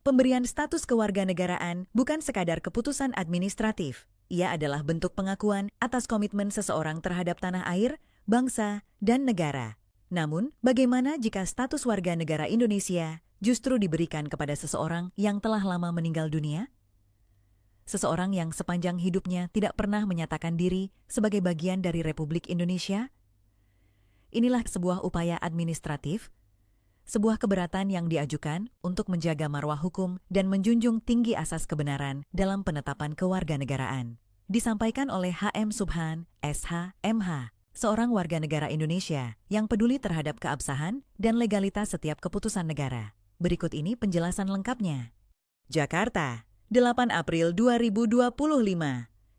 Pemberian status kewarganegaraan bukan sekadar keputusan administratif. Ia adalah bentuk pengakuan atas komitmen seseorang terhadap tanah air, bangsa, dan negara. Namun, bagaimana jika status warga negara Indonesia justru diberikan kepada seseorang yang telah lama meninggal dunia? Seseorang yang sepanjang hidupnya tidak pernah menyatakan diri sebagai bagian dari Republik Indonesia? Inilah sebuah upaya administratif, sebuah keberatan yang diajukan untuk menjaga marwah hukum dan menjunjung tinggi asas kebenaran dalam penetapan kewarganegaraan. Disampaikan oleh H.M. Subhan, SH, MH, seorang warga negara Indonesia yang peduli terhadap keabsahan dan legalitas setiap keputusan negara. Berikut ini penjelasan lengkapnya. Jakarta, 8 April 2025.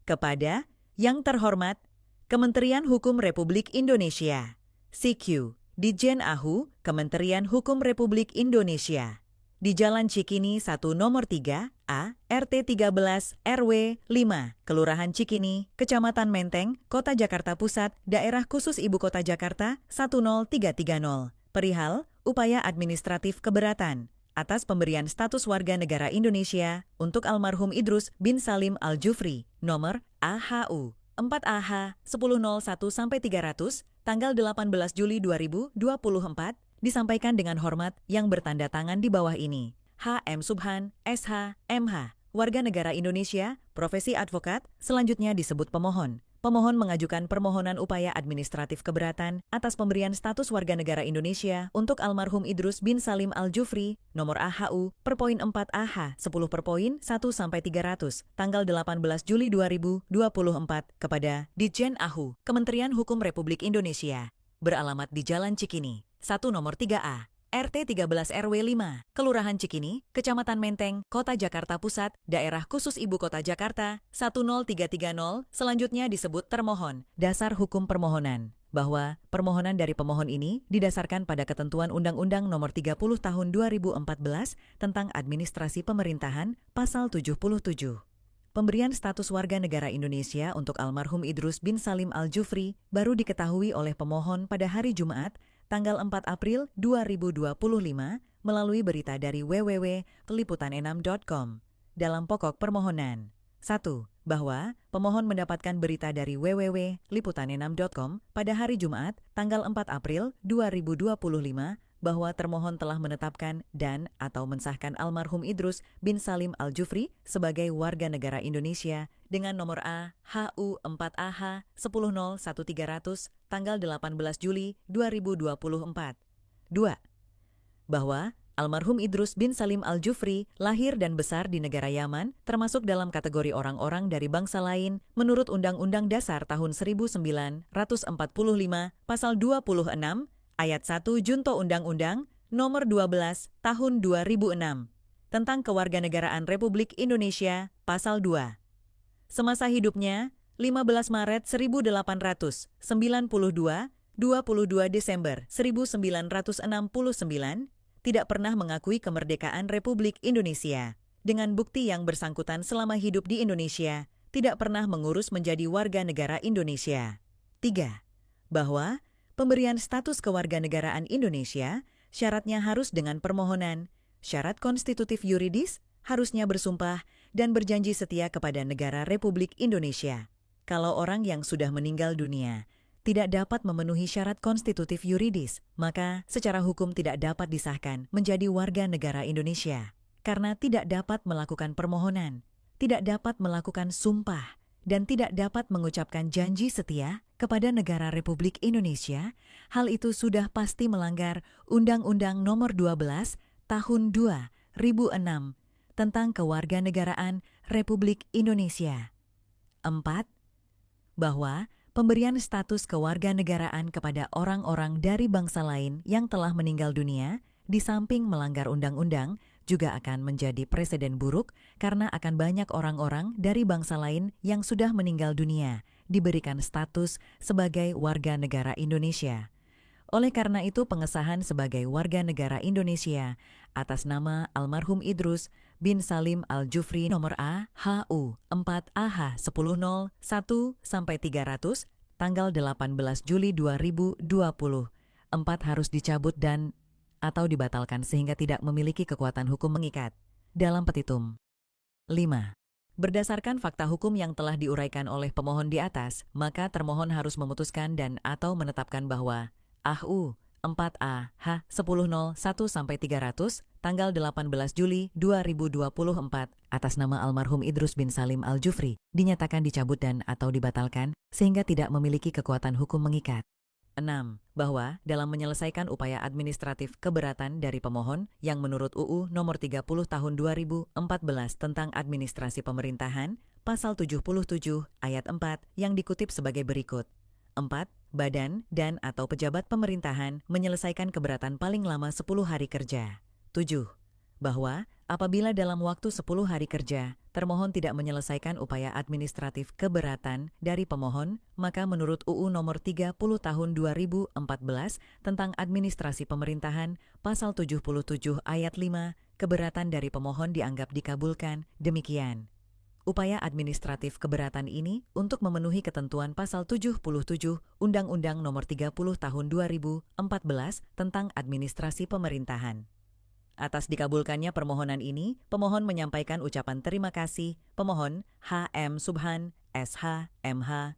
Kepada Yang Terhormat Kementerian Hukum Republik Indonesia, CQ, Ditjen AHU, Kementerian Hukum Republik Indonesia. Di Jalan Cikini 1 Nomor 3, A, RT 13, RW 5, Kelurahan Cikini, Kecamatan Menteng, Kota Jakarta Pusat, Daerah Khusus Ibu Kota Jakarta 10330. Perihal upaya administratif keberatan atas pemberian status warga negara Indonesia untuk almarhum Idrus bin Salim Al-Jufri, nomor AHU 4AH 1001-300, tanggal 18 Juli 2024, disampaikan dengan hormat yang bertanda tangan di bawah ini. H.M. Subhan, SH, MH, warga negara Indonesia, profesi advokat, selanjutnya disebut pemohon. Pemohon mengajukan permohonan upaya administratif keberatan atas pemberian status warga negara Indonesia untuk almarhum Idrus bin Salim Al-Jufri, nomor AHU, per poin 4AH 10 per poin 1-300, tanggal 18 Juli 2024, kepada Ditjen AHU, Kementerian Hukum Republik Indonesia, beralamat di Jalan Cikini, 1 Nomor 3A, RT 13 RW 5, Kelurahan Cikini, Kecamatan Menteng, Kota Jakarta Pusat, Daerah Khusus Ibu Kota Jakarta, 10330, selanjutnya disebut termohon. Dasar hukum permohonan, bahwa permohonan dari pemohon ini didasarkan pada ketentuan Undang-Undang Nomor 30 Tahun 2014 tentang Administrasi Pemerintahan, Pasal 77. Pemberian status warga negara Indonesia untuk almarhum Idrus bin Salim Al-Jufri baru diketahui oleh pemohon pada hari Jumat, tanggal 4 April 2025, melalui berita dari www.liputan6.com. Dalam pokok permohonan. 1. Bahwa pemohon mendapatkan berita dari www.liputan6.com pada hari Jumat, tanggal 4 April 2025, bahwa termohon telah menetapkan dan atau mensahkan almarhum Idrus bin Salim Al-Jufri sebagai warga negara Indonesia dengan nomor A, HU 4AH 1001-300, tanggal 18 Juli 2024. 2. Bahwa almarhum Idrus bin Salim Al-Jufri lahir dan besar di negara Yaman, termasuk dalam kategori orang-orang dari bangsa lain menurut Undang-Undang Dasar tahun 1945, Pasal 26, Ayat 1 Junto Undang-Undang Nomor 12 Tahun 2006 tentang Kewarganegaraan Republik Indonesia, Pasal 2. Semasa hidupnya, 15 Maret 1892, 22 Desember 1969, tidak pernah mengakui kemerdekaan Republik Indonesia. Dengan bukti yang bersangkutan selama hidup di Indonesia, tidak pernah mengurus menjadi warga negara Indonesia. 3. Bahwa pemberian status kewarganegaraan Indonesia syaratnya harus dengan permohonan, syarat konstitutif yuridis, harusnya bersumpah dan berjanji setia kepada negara Republik Indonesia. Kalau orang yang sudah meninggal dunia tidak dapat memenuhi syarat konstitutif yuridis, maka secara hukum tidak dapat disahkan menjadi warga negara Indonesia. Karena tidak dapat melakukan permohonan, tidak dapat melakukan sumpah, dan tidak dapat mengucapkan janji setia kepada negara Republik Indonesia, hal itu sudah pasti melanggar Undang-Undang Nomor 12 Tahun 2006 tentang Kewarganegaraan Republik Indonesia. 4. Bahwa pemberian status kewarganegaraan kepada orang-orang dari bangsa lain yang telah meninggal dunia, di samping melanggar undang-undang, juga akan menjadi presiden buruk karena akan banyak orang-orang dari bangsa lain yang sudah meninggal dunia diberikan status sebagai warga negara Indonesia. Oleh karena itu pengesahan sebagai warga negara Indonesia atas nama almarhum Idrus bin Salim Al-Jufri nomor A, HU 4AH 1001-300, tanggal 18 Juli 2024 harus dicabut dan atau dibatalkan sehingga tidak memiliki kekuatan hukum mengikat. dalam petitum. 5. Berdasarkan fakta hukum yang telah diuraikan oleh pemohon di atas, maka termohon harus memutuskan dan atau menetapkan bahwa AHU 4A H 1001-300 tanggal 18 Juli 2024 atas nama almarhum Idrus bin Salim Al-Jufri dinyatakan dicabut dan atau dibatalkan sehingga tidak memiliki kekuatan hukum mengikat. 6. Bahwa dalam menyelesaikan upaya administratif keberatan dari pemohon yang menurut UU Nomor 30 Tahun 2014 tentang Administrasi Pemerintahan, Pasal 77 Ayat 4 yang dikutip sebagai berikut. 4. Badan dan atau pejabat pemerintahan menyelesaikan keberatan paling lama 10 hari kerja. 7. Bahwa apabila dalam waktu 10 hari kerja, termohon tidak menyelesaikan upaya administratif keberatan dari pemohon, maka menurut UU Nomor 30 Tahun 2014 tentang Administrasi Pemerintahan, Pasal 77 Ayat 5, keberatan dari pemohon dianggap dikabulkan. Demikian. Upaya administratif keberatan ini untuk memenuhi ketentuan Pasal 77 Undang-Undang Nomor 30 Tahun 2014 tentang Administrasi Pemerintahan. Atas dikabulkannya permohonan ini, pemohon menyampaikan ucapan terima kasih pemohon H.M. Subhan, S.H., M.H.,